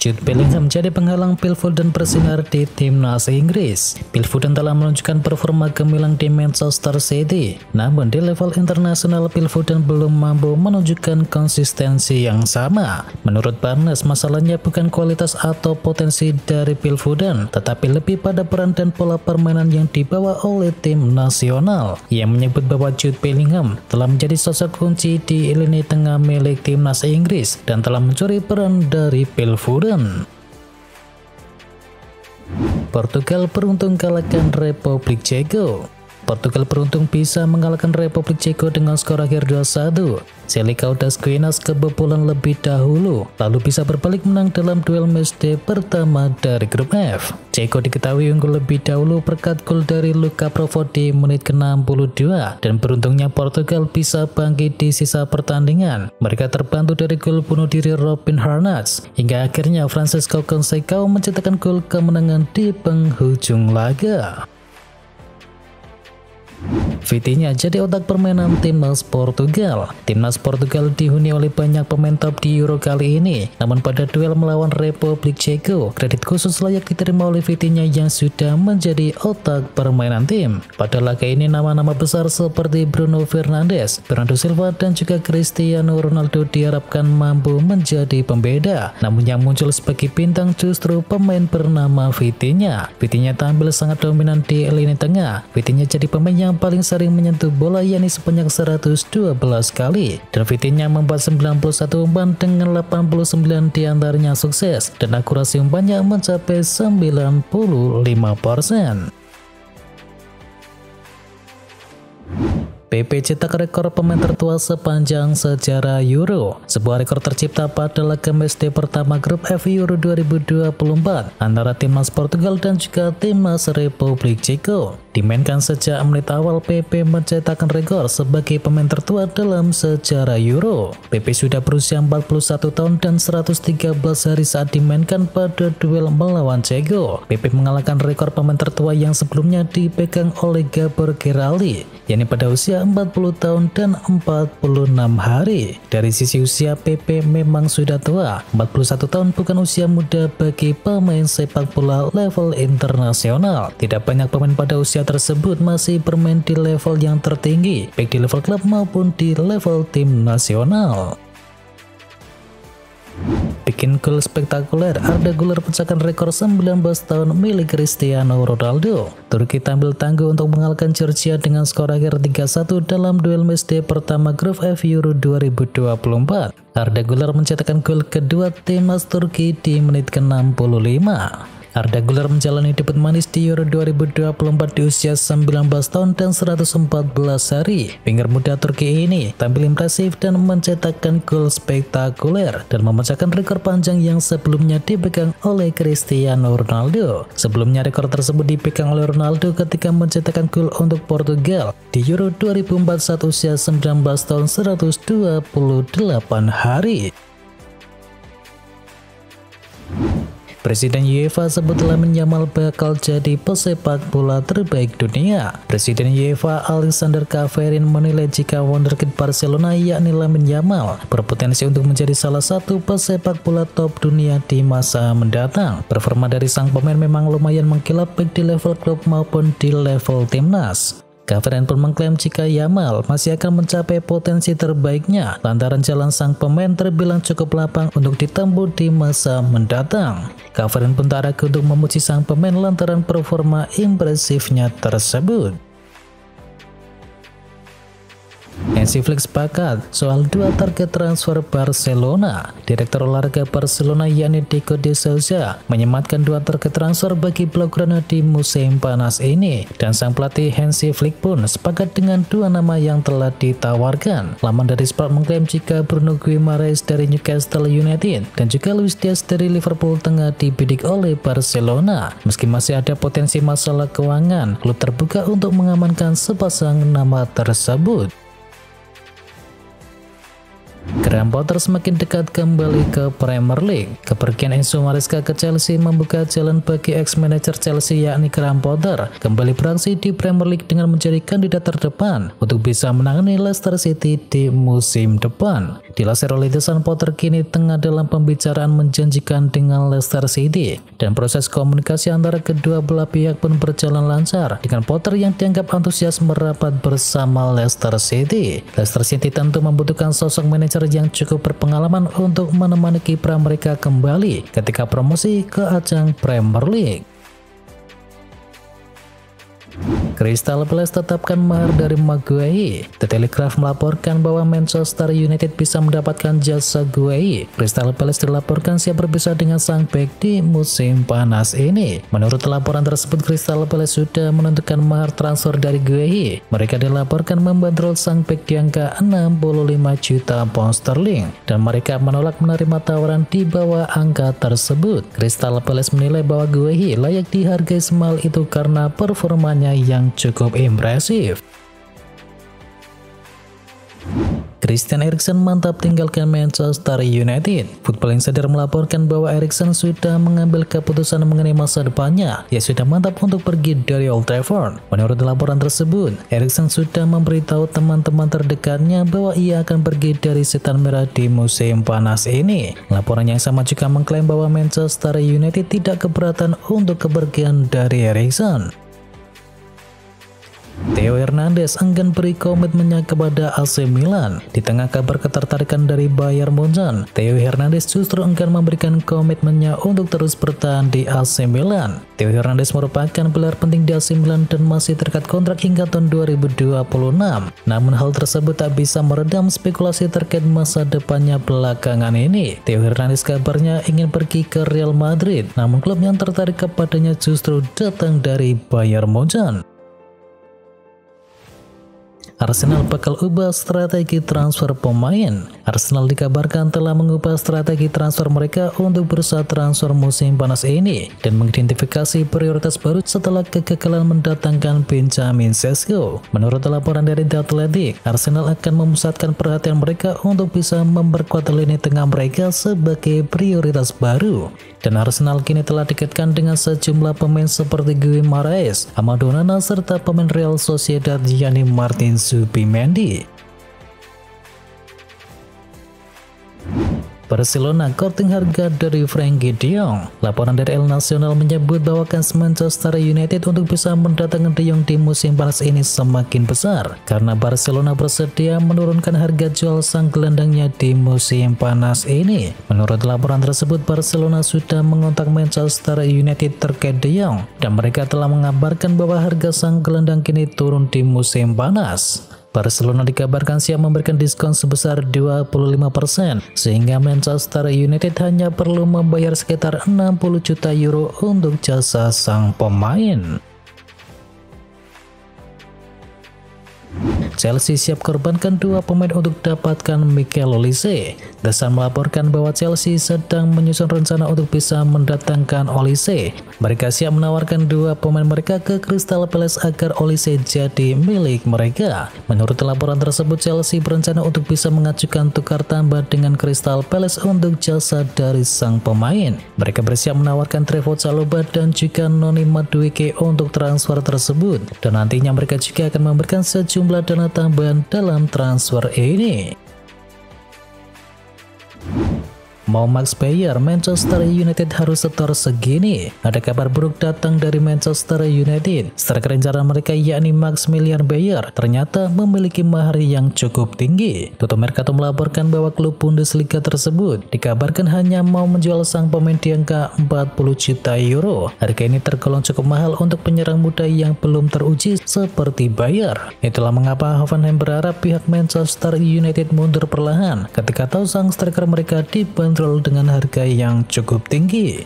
Jude Bellingham jadi penghalang Phil Foden bersinar di timnas Inggris. Phil Foden telah menunjukkan performa gemilang di Manchester City. Namun di level internasional Phil Foden belum mampu menunjukkan konsistensi yang sama. Menurut Barnes, masalahnya bukan kualitas atau potensi dari Phil Foden, tetapi lebih pada peran dan pola permainan yang dibawa oleh tim nasional. Ia menyebut bahwa Jude Bellingham telah menjadi sosok kunci di lini tengah milik timnas Inggris dan telah mencuri peran dari Phil Foden. Portugal beruntung kalahkan Republik Ceko. Portugal beruntung bisa mengalahkan Republik Ceko dengan skor akhir 2-1. Celicao das Guinness kebobolan lebih dahulu, lalu bisa berbalik menang dalam duel matchday pertama dari grup F. Ceko diketahui unggul lebih dahulu berkat gol dari Luka Provo di menit ke-62, dan beruntungnya Portugal bisa bangkit di sisa pertandingan. Mereka terbantu dari gol bunuh diri Robin Harnats, hingga akhirnya Francisco Conceição mencetakkan gol kemenangan di penghujung laga. Vitinha jadi otak permainan timnas Portugal. Timnas Portugal dihuni oleh banyak pemain top di Euro kali ini. Namun pada duel melawan Republik Ceko, kredit khusus layak diterima oleh Vitinha yang sudah menjadi otak permainan tim. Pada laga ini nama-nama besar seperti Bruno Fernandes, Bernardo Silva dan juga Cristiano Ronaldo diharapkan mampu menjadi pembeda. Namun yang muncul sebagai bintang justru pemain bernama Vitinha. Vitinha tampil sangat dominan di lini tengah. Vitinha jadi pemain yang paling sering menyentuh bola, yakni sebanyak 112 kali, dan Vitinha membuat 91 umpan dengan 89 diantaranya sukses dan akurasi umpannya mencapai 95%. PP cetak rekor pemain tertua sepanjang sejarah Euro. Sebuah rekor tercipta pada laga matchday pertama grup F Euro 2024 antara timnas Portugal dan juga timnas Republik Ceko. Dimainkan sejak menit awal, PP mencetakkan rekor sebagai pemain tertua dalam sejarah Euro. PP sudah berusia 41 tahun dan 113 hari saat dimainkan pada duel melawan Ceko. PP mengalahkan rekor pemain tertua yang sebelumnya dipegang oleh Gabor Kiraly, yakni pada usia 40 tahun dan 46 hari. Dari sisi usia, PP memang sudah tua. 41 tahun bukan usia muda bagi pemain sepak bola level internasional. Tidak banyak pemain pada usia tersebut masih bermain di level yang tertinggi, baik di level klub maupun di level tim nasional. Bikin gol spektakuler, Arda Güler pecahkan rekor 19 tahun milik Cristiano Ronaldo. Turki tampil tangguh untuk mengalahkan Georgia dengan skor akhir 3-1 dalam duel matchday pertama grup F Euro 2024. Arda Güler mencetakkan gol kedua timnas Turki di menit ke-65. Arda Güler menjalani debut manis di Euro 2024 di usia 19 tahun dan 114 hari. Winger muda Turki ini tampil impresif dan mencetakkan gol spektakuler dan memecahkan rekor panjang yang sebelumnya dipegang oleh Cristiano Ronaldo. Sebelumnya rekor tersebut dipegang oleh Ronaldo ketika mencetakkan gol untuk Portugal di Euro 2004 saat usia 19 tahun 128 hari. Presiden UEFA sebut Lamine Yamal bakal jadi pesepak bola terbaik dunia. Presiden UEFA Alexander Cavani menilai jika wonderkid Barcelona yakni Lamine Yamal berpotensi untuk menjadi salah satu pesepak bola top dunia di masa mendatang. Performa dari sang pemain memang lumayan mengkilap baik di level klub maupun di level timnas. Cavani pun mengklaim jika Yamal masih akan mencapai potensi terbaiknya lantaran jalan sang pemain terbilang cukup lapang untuk ditempuh di masa mendatang. Cavani pun tak ragu untuk memuji sang pemain lantaran performa impresifnya tersebut. Hansi Flick sepakat soal 2 target transfer Barcelona. Direktur olahraga Barcelona yakni Diego de Souza menyematkan 2 target transfer bagi Blaugrana di musim panas ini, dan sang pelatih Hansi Flick pun sepakat dengan 2 nama yang telah ditawarkan. Laman dari Sport mengklaim jika Bruno Guimaraes dari Newcastle United dan juga Luis Diaz dari Liverpool tengah dibidik oleh Barcelona. Meski masih ada potensi masalah keuangan, klub terbuka untuk mengamankan sepasang nama tersebut. Graham Potter semakin dekat kembali ke Premier League. Kepergian Enzo Maresca ke Chelsea membuka jalan bagi ex-manajer Chelsea yakni Graham Potter kembali beraksi di Premier League dengan menjadi kandidat terdepan untuk bisa menangani Leicester City di musim depan. Dilansir oleh The Sun, Potter kini tengah dalam pembicaraan menjanjikan dengan Leicester City, dan proses komunikasi antara kedua belah pihak pun berjalan lancar, dengan Potter yang dianggap antusias merapat bersama Leicester City. Leicester City tentu membutuhkan sosok manajer yang cukup berpengalaman untuk menemani kiprah mereka kembali ketika promosi ke ajang Premier League. Crystal Palace tetapkan mahar dari Maguire. The Telegraph melaporkan bahwa Manchester United bisa mendapatkan jasa Gueye. Crystal Palace dilaporkan siap berpisah dengan sang bek di musim panas ini. Menurut laporan tersebut, Crystal Palace sudah menentukan mahar transfer dari Gueye. Mereka dilaporkan membandrol sang bek di angka 65 juta pound sterling, dan mereka menolak menerima tawaran di bawah angka tersebut. Crystal Palace menilai bahwa Gueye layak dihargai semahal itu karena performanya yang cukup impresif. Christian Eriksen mantap tinggalkan Manchester United. Football Insider melaporkan bahwa Eriksen sudah mengambil keputusan mengenai masa depannya. Ia sudah mantap untuk pergi dari Old Trafford. Menurut laporan tersebut, Eriksen sudah memberitahu teman-teman terdekatnya bahwa ia akan pergi dari Setan Merah di musim panas ini. Laporan yang sama juga mengklaim bahwa Manchester United tidak keberatan untuk kepergian dari Eriksen. Theo Hernandez enggan beri komitmennya kepada AC Milan. Di tengah kabar ketertarikan dari Bayern Munchen, Theo Hernandez justru enggan memberikan komitmennya untuk terus bertahan di AC Milan. Theo Hernandez merupakan pilar penting di AC Milan dan masih terikat kontrak hingga tahun 2026. Namun hal tersebut tak bisa meredam spekulasi terkait masa depannya belakangan ini. Theo Hernandez kabarnya ingin pergi ke Real Madrid, namun klub yang tertarik kepadanya justru datang dari Bayern Munchen. Arsenal bakal ubah strategi transfer pemain. Arsenal dikabarkan telah mengubah strategi transfer mereka untuk bursa transfer musim panas ini dan mengidentifikasi prioritas baru setelah kegagalan mendatangkan Benjamin Sesko. Menurut laporan dari The Athletic, Arsenal akan memusatkan perhatian mereka untuk bisa memperkuat lini tengah mereka sebagai prioritas baru. Dan Arsenal kini telah dikaitkan dengan sejumlah pemain seperti Guimaraes, Amadou Onana, serta pemain Real Sociedad yakni Martin Zubimendi. Barcelona courting harga dari Frenkie de Jong. Laporan dari El Nacional menyebut bahwa kans Manchester United untuk bisa mendatangkan de Jong di musim panas ini semakin besar karena Barcelona bersedia menurunkan harga jual sang gelandangnya di musim panas ini. Menurut laporan tersebut, Barcelona sudah mengontak Manchester United terkait de Jong dan mereka telah mengabarkan bahwa harga sang gelandang kini turun di musim panas. Barcelona dikabarkan siap memberikan diskon sebesar 25% sehingga Manchester United hanya perlu membayar sekitar 60 juta euro untuk jasa sang pemain. Chelsea siap korbankan dua pemain untuk dapatkan Mikel Olise. The Sun melaporkan bahwa Chelsea sedang menyusun rencana untuk bisa mendatangkan Olise. Mereka siap menawarkan dua pemain mereka ke Crystal Palace agar Olise jadi milik mereka. Menurut laporan tersebut, Chelsea berencana untuk bisa mengajukan tukar tambah dengan Crystal Palace untuk jasa dari sang pemain. Mereka bersiap menawarkan Trevoh Chalobah dan juga Noni Madueke untuk transfer tersebut. Dan nantinya mereka juga akan memberikan sejumlah dana tambahan dalam transfer ini. Mau Max Bayer, Manchester United harus setor segini. Ada kabar buruk datang dari Manchester United. Striker incaran mereka yakni Maximilian Bayer ternyata memiliki mahar yang cukup tinggi. Toto Mercato melaporkan bahwa klub Bundesliga tersebut dikabarkan hanya mau menjual sang pemain di angka 40 juta euro. Harga ini tergolong cukup mahal untuk penyerang muda yang belum teruji seperti Bayer. Itulah mengapa Hoffenheim berharap pihak Manchester United mundur perlahan ketika tahu sang striker mereka dibanderol dengan harga yang cukup tinggi.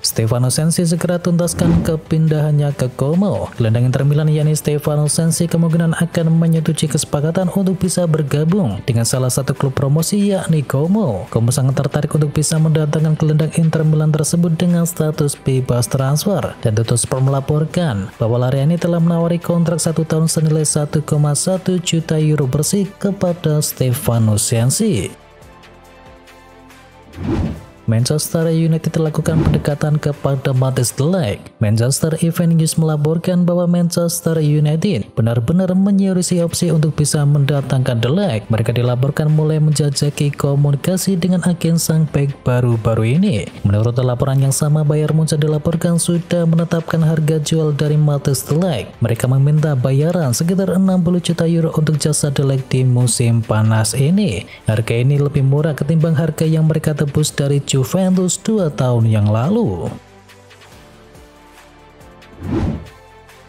Stefano Sensi segera tuntaskan kepindahannya ke Como. Gelandang Inter Milan yakni Stefano Sensi kemungkinan akan menyetujui kesepakatan untuk bisa bergabung dengan salah satu klub promosi yakni Como. Como sangat tertarik untuk bisa mendatangkan gelandang Inter Milan tersebut dengan status bebas transfer. Dan Tuttosport melaporkan bahwa Lariani telah menawari kontrak 1 tahun senilai 1,1 juta euro bersih kepada Stefano Sensi. Manchester United lakukan pendekatan kepada Matthijs de Ligt. Manchester Evening News melaporkan bahwa Manchester United benar-benar menyeriusi opsi untuk bisa mendatangkan de Ligt. Mereka dilaporkan mulai menjajaki komunikasi dengan agen sang bek baru-baru ini. Menurut laporan yang sama, Bayern Munchen dilaporkan sudah menetapkan harga jual dari Matthijs de Ligt. Mereka meminta bayaran sekitar 60 juta euro untuk jasa de Ligt di musim panas ini. Harga ini lebih murah ketimbang harga yang mereka tebus dari Juventus 2 tahun yang lalu.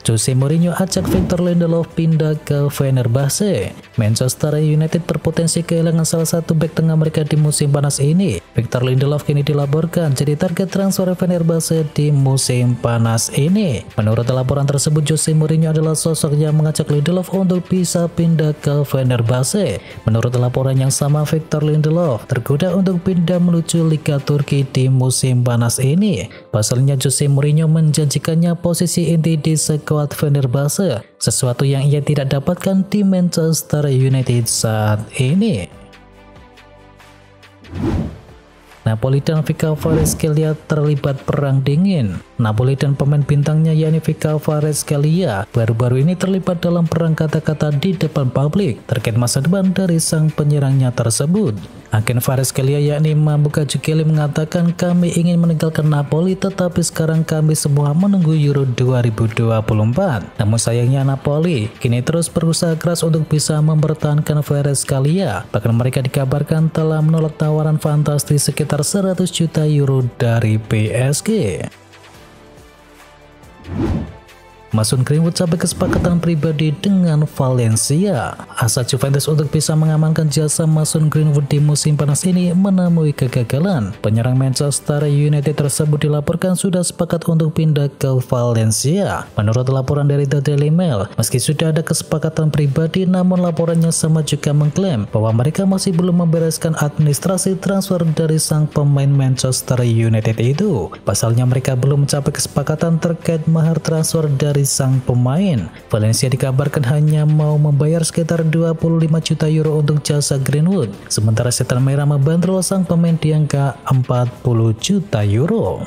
Jose Mourinho ajak Victor Lindelof pindah ke Fenerbahce. Manchester United berpotensi kehilangan salah satu bek tengah mereka di musim panas ini. Victor Lindelof kini dilaporkan jadi target transfer Fenerbahce di musim panas ini. Menurut laporan tersebut, Jose Mourinho adalah sosok yang mengajak Lindelof untuk bisa pindah ke Fenerbahce. Menurut laporan yang sama, Victor Lindelof tergoda untuk pindah menuju Liga Turki di musim panas ini. Pasalnya, Jose Mourinho menjanjikannya posisi inti di skuad Fenerbahce, sesuatu yang ia tidak dapatkan di Manchester United saat ini. Napoli dan Vica Kvaratskhelia terlibat perang dingin. Napoli dan pemain bintangnya yakni Vica Kvaratskhelia baru-baru ini terlibat dalam perang kata-kata di depan publik terkait masa depan dari sang penyerangnya tersebut. Agen Kvaratskhelia yakni Mamoudzou mengatakan, "Kami ingin meninggalkan Napoli, tetapi sekarang kami semua menunggu Euro 2024. Namun sayangnya Napoli kini terus berusaha keras untuk bisa mempertahankan Kvaratskhelia. Bahkan mereka dikabarkan telah menolak tawaran fantastis sekitar 100 juta euro dari PSG." Mason Greenwood sampai kesepakatan pribadi dengan Valencia. Asa Juventus untuk bisa mengamankan jasa Mason Greenwood di musim panas ini menemui kegagalan. Penyerang Manchester United tersebut dilaporkan sudah sepakat untuk pindah ke Valencia. Menurut laporan dari The Daily Mail, meski sudah ada kesepakatan pribadi, namun laporannya sama juga mengklaim bahwa mereka masih belum membereskan administrasi transfer dari sang pemain Manchester United itu. Pasalnya mereka belum mencapai kesepakatan terkait mahar transfer dari sang pemain. Valencia dikabarkan hanya mau membayar sekitar 25 juta euro untuk jasa Greenwood, sementara Setan Merah membandrol sang pemain di angka 40 juta euro.